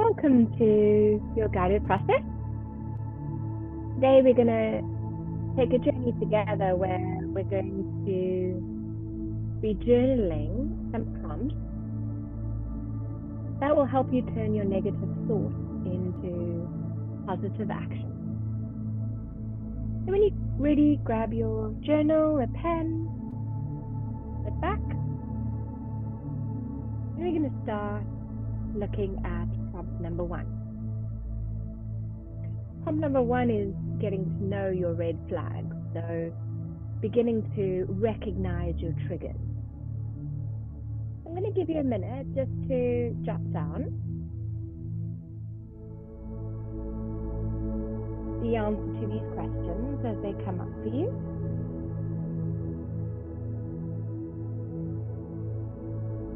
Welcome to your guided process. Today we're going to take a journey together where we're going to be journaling some prompts that will help you turn your negative thoughts into positive action. So when you're ready, grab your journal, a pen, sit back, and we're going to start looking at prompt number 1. Prompt number 1 is getting to know your red flags, so beginning to recognize your triggers. I'm going to give you a minute just to jot down the answer to these questions as they come up for you.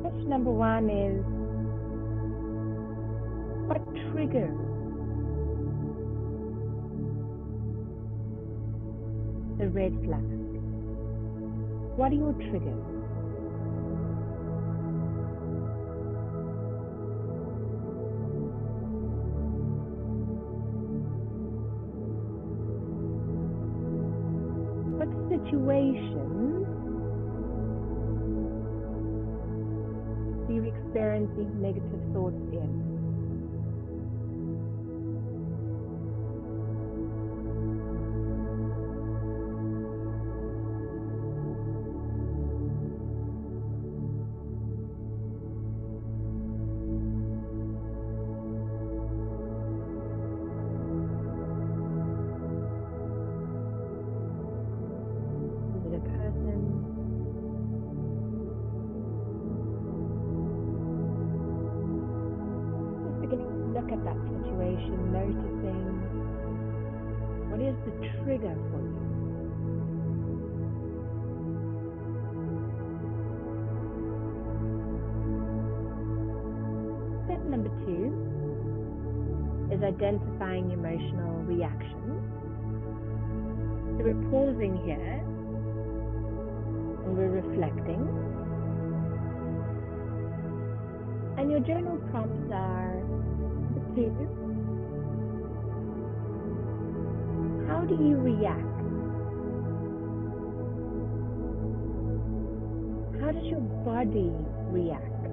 Question number 1 is, what triggers the red flag? What are your triggers? What situations do you experience these negative thoughts in? Look at that situation, noticing what is the trigger for you. Step number 2 is identifying emotional reactions. So we're pausing here and we're reflecting. And your journal prompts are: how do you react? How does your body react?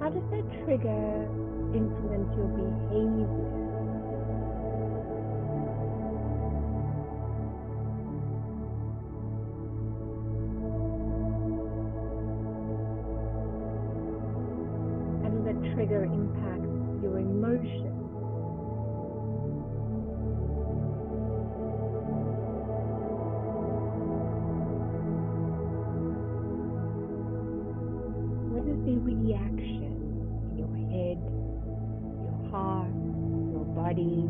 How does that trigger influence your behavior? Trigger impacts your emotions. What is the reaction in your head, your heart, your body?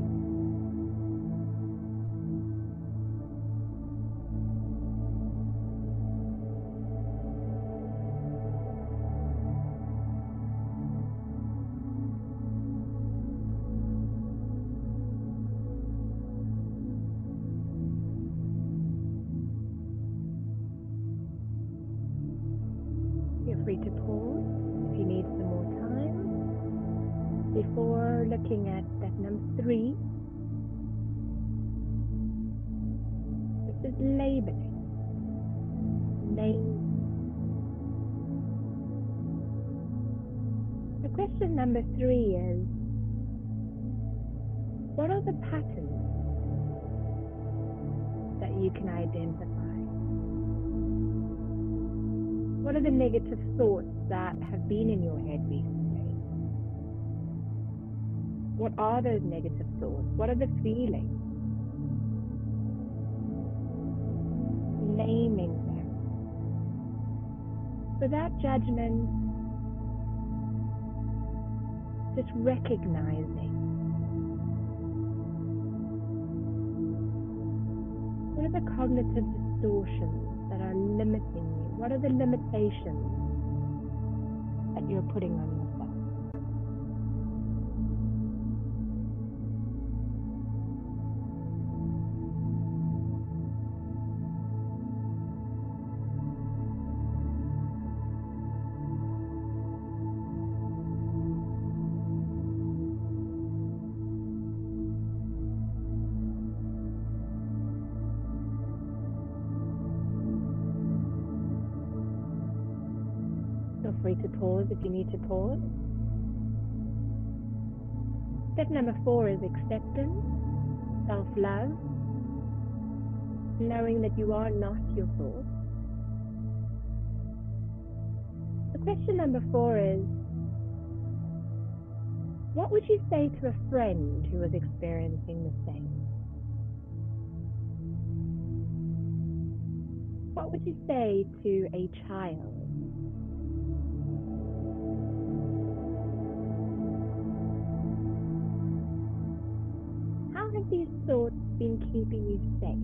Feel free to pause if you need some more time before looking at step number 3, which is labeling. The question number 3 is, what are the patterns that you can identify? What are the negative thoughts that have been in your head recently? What are those negative thoughts? What are the feelings? Naming them. Without judgment, just recognizing. What are the cognitive distortions that are limiting you? What are the limitations that you're putting on yourself? Feel free to pause if you need to pause. Step number 4 is acceptance, self-love, knowing that you are not your thoughts. So question number 4 is, what would you say to a friend who was experiencing the same? What would you say to a child? How have these thoughts been keeping you safe?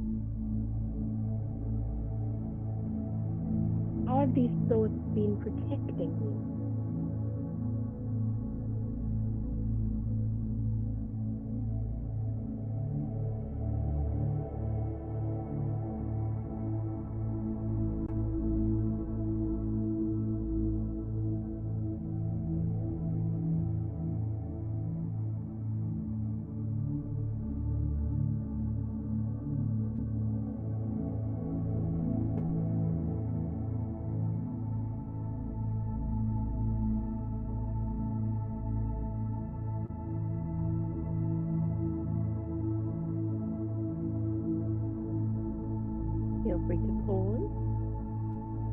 How have these thoughts been protecting you? Feel free to pause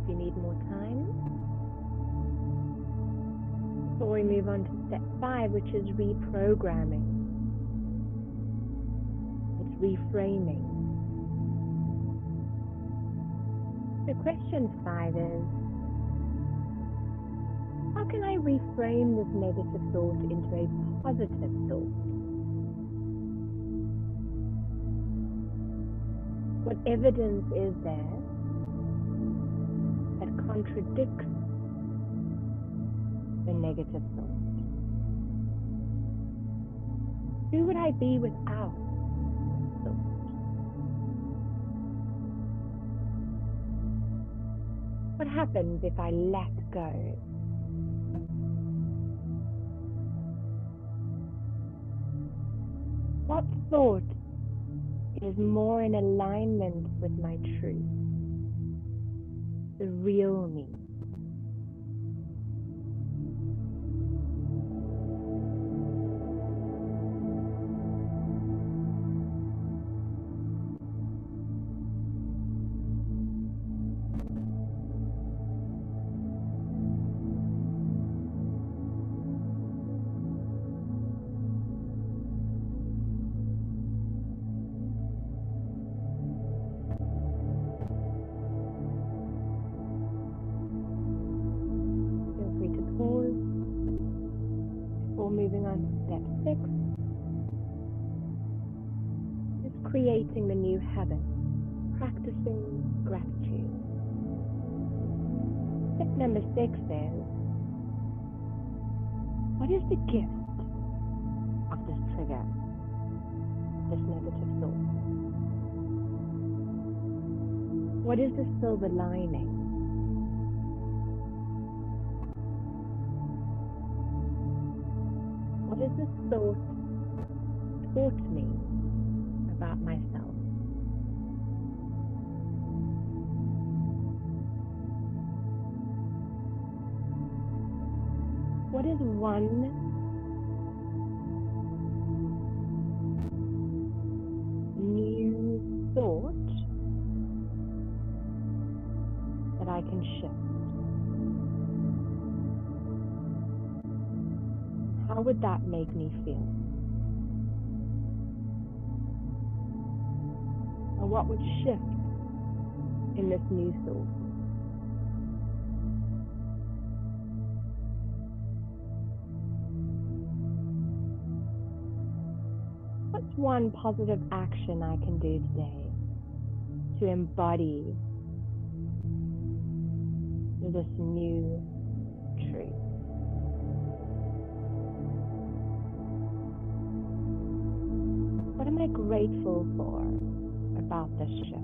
if you need more time. Before we move on to step 5, which is reprogramming. It's reframing. So question 5 is, how can I reframe this negative thought into a positive thought? What evidence is there that contradicts the negative thought? Who would I be without this thought? What happens if I let go? What thought is more in alignment with my truth, the real me? Moving on to step 6 is creating the new habit, practicing gratitude. Step number 6 is, what is the gift of this trigger, of this negative thought? What is the silver lining? What has this thought taught me about myself? What is one new thought that I can shift? How would that make me feel? Or what would shift in this new thought? What's one positive action I can do today to embody this new truth? What am I grateful for about this shift?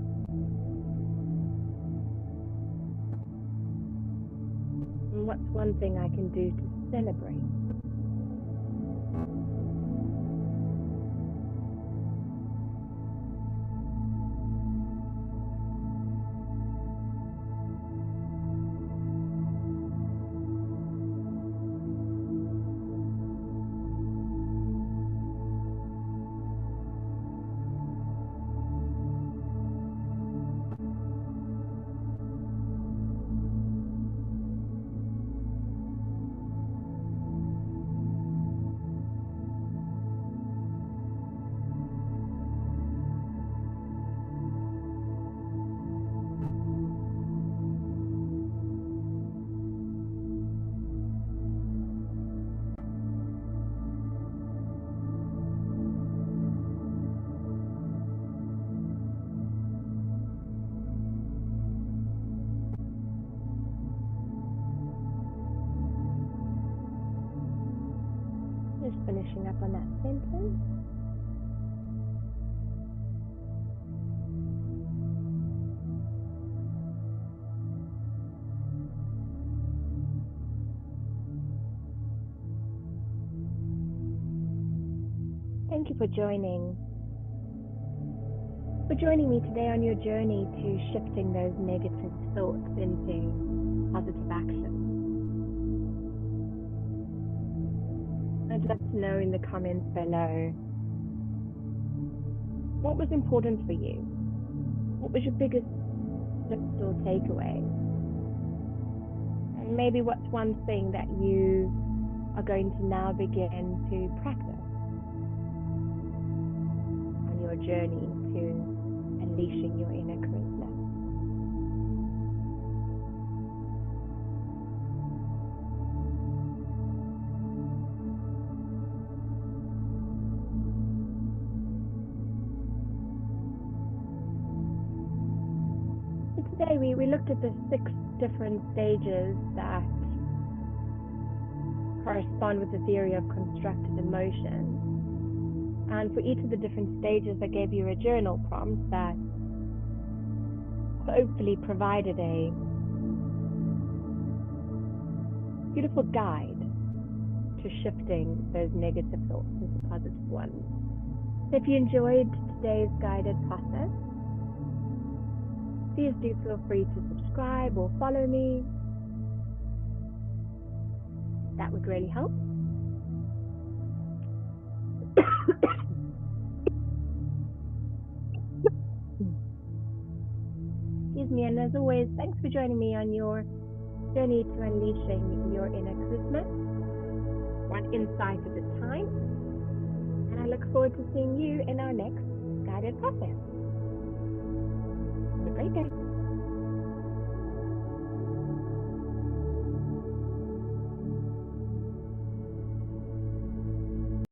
And what's one thing I can do to celebrate? Just finishing up on that sentence. Thank you for joining me today on your journey to shifting those negative thoughts into positive action. I'd love to know in the comments below, what was important for you? What was your biggest shift or takeaway? And maybe what's one thing that you are going to now begin to practice on your journey to unleashing your inner charisma. So today we looked at the 6 different stages that correspond with the theory of constructed emotion. And for each of the different stages, I gave you a journal prompt that hopefully provided a beautiful guide to shifting those negative thoughts into positive ones. So if you enjoyed today's guided process, please do feel free to subscribe or follow me. That would really help. Excuse me, and as always, thanks for joining me on your journey to unleashing your inner charisma, one insight at a time. And I look forward to seeing you in our next guided process. Have a great day.